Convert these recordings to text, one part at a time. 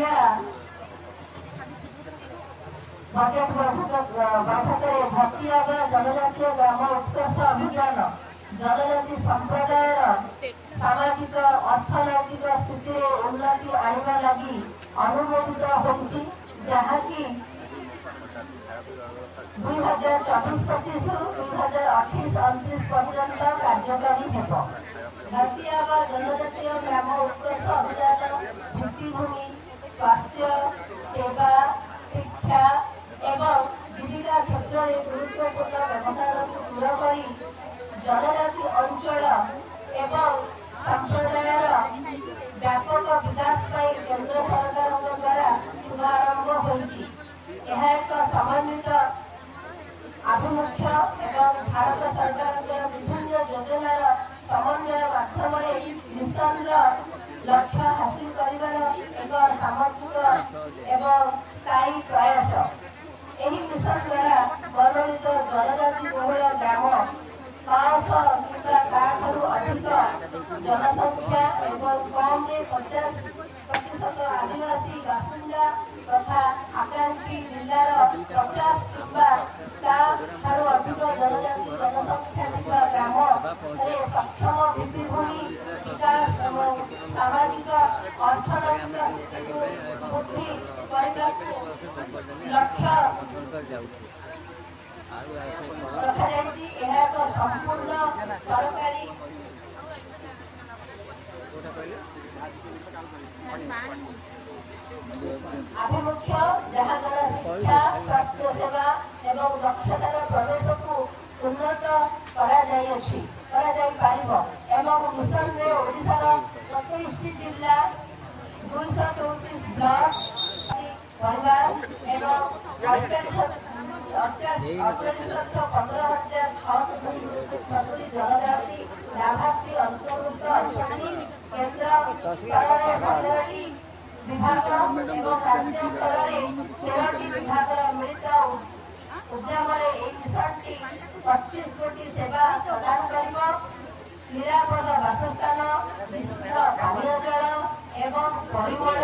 Odia budget बैठक में भक्ति आवा जनजातीय ग्राम उत्कर्ष अभियान जनजाति संप्रदाय सामाजिक अर्थनैतिक स्थिति उन्नति आने लगी अनुमोदित होगी जहाँकि 2024-25 रु 2028-29 पर्यंत कार्यकारी हेब। भक्ति आवा जनजातीय ग्राम उत्कर्ष अभियान भित्तिभूमि स्वास्थ्य सेवा शिक्षा एवं जीविका क्षेत्र में गुरुत्वपूर्ण व्यवधान को दूर कर जनजाति अंचल एवं संप्रदायर व्यापक विकास केंद्र सरकार द्वारा शुभारंभ होइछि। यह एक समन्वित आभिमुख्य एवं भारत सरकार द्वारा विभिन्न योजनार समन्वय माध्यम मिशन लक्ष्य हासिल कर एक सामूहिक एवं स्थायी प्रयास। यही मिशन द्वारा मनोनीत जनजाति बहुल ग्राम 500 कि अधिक जनसंख्या एवं कम 50% आदिवासी बासिंदा तथा आकांक्षी जिलार 50 कि अधिक जनजाति जनसंख्या ग्राम सक्षम भित्तिभूमि विकास एवं सामाजिक अर्थनैतिक वृद्धि लक्ष्य संपूर्ण सरकारी आभिमुख्य जहाँ द्वारा शिक्षा स्वास्थ्य सेवा एवं दक्षतार प्रवेश को उन्नत मिशन में ओडिशार 27 जिला 234 ब्लॉक परिवार एवं 48,15,670 जनजाति लाभार्थी अंतर्भुक्त अच्छी केन्द्र स्तर 17टी विभाग एवं राज्य स्तर 13टी विभाग मिलित उद्यम मिशन 25 कोटी सेवा प्रदान कर निरापद बासस्थान विशुद्ध पानीय जल एवं परिमल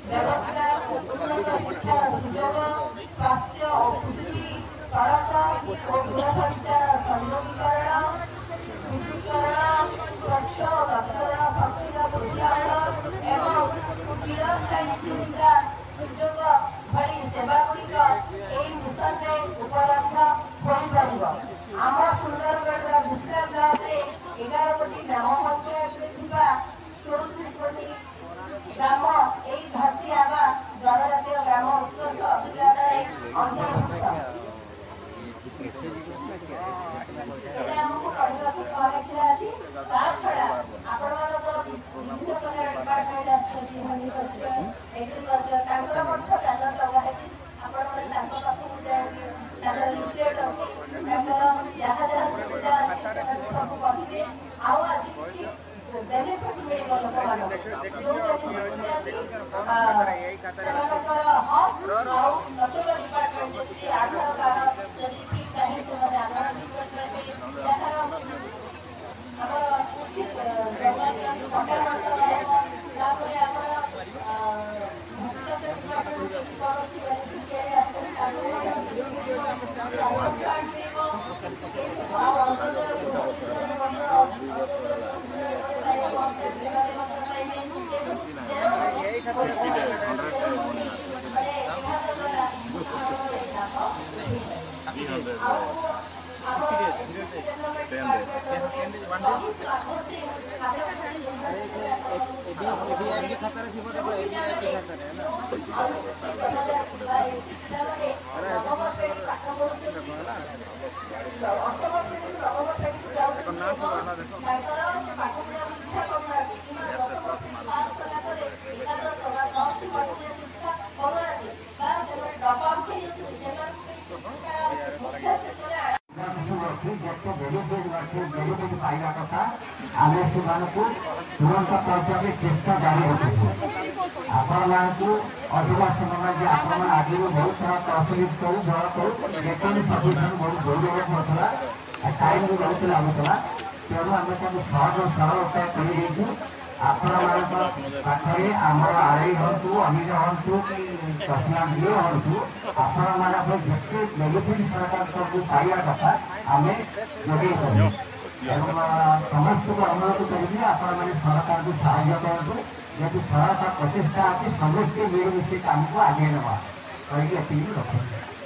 व्यवस्था उन्नत शिक्षा सुजोग स्वास्थ्य और पुष्टि सड़क और दूरसंचार संयोगीकरण विद्युतीकरण स्वच्छ रक्षण शक्ति प्रोत्साहन एवं चिरस्थायी जीविका सुजोग भली सेवागुड़िक यही मिशन में उपलब्ध हो आम सुंदरगढ़ मिश्रा ब्लॉक में 11 कोटी ग्राम पंचायत 34 कोटी ग्राम यही धरती आवा जनजातीय ग्राम उत्कर्ष अभियान अंतर्भुक्त आमको पढ़ा छड़ा आपण विभिन्न प्रकार डिपार्टमेंट एग्रीकल्चर चैनल लगा है लिमिटेड अच्छी जहाँ जहाँ सुविधा अच्छी सब कहे आज बेनिफिट मिलेगा डिपार्टमेंट आधार कार्ड जदि ठीक चाहिए तो आधार पाइबा कथा आम से तुरंत पर्याय चेष्टा जारी रखुଛୁ आपण मानू अधिक समय आपण आगे बहुत सारा तहसिल करू जल करू जेकि सब बहुत गौरव होता टाइम भी बहुत लगुला तेणु आम सहज सरल उपाय कर ଆପଣମାନଙ୍କ ପାଖରେ ଆମର ଆଡ଼େଇ ହୁଅନ୍ତୁ ଅନିଜ ହୁଅନ୍ତୁ ତହସିଲଦାର ଯିଏ ହୁଅନ୍ତୁ ଆପଣମାନଙ୍କ ଯେତେ ବେନିଫିଟ୍ ସରକାରଙ୍କୁ ପାଇବା କଥା ଆମେ ଯୋଗାଇ କରିବୁ ଏବଂ ସମସ୍ତଙ୍କୁ ଅନୁରୋଧ କରିବି ଆପଣମାନେ ସରକାରଙ୍କୁ ସାହାଯ୍ୟ କରନ୍ତୁ ଯେହେତୁ ସରକାର ପ୍ରଚେଷ୍ଟା ଅଛି ସମସ୍ତେ ମିଳିମିଶି କାମକୁ ଆଗେଇ ନେବା କହିକି ଏତିକି ରଖନ୍ତୁ।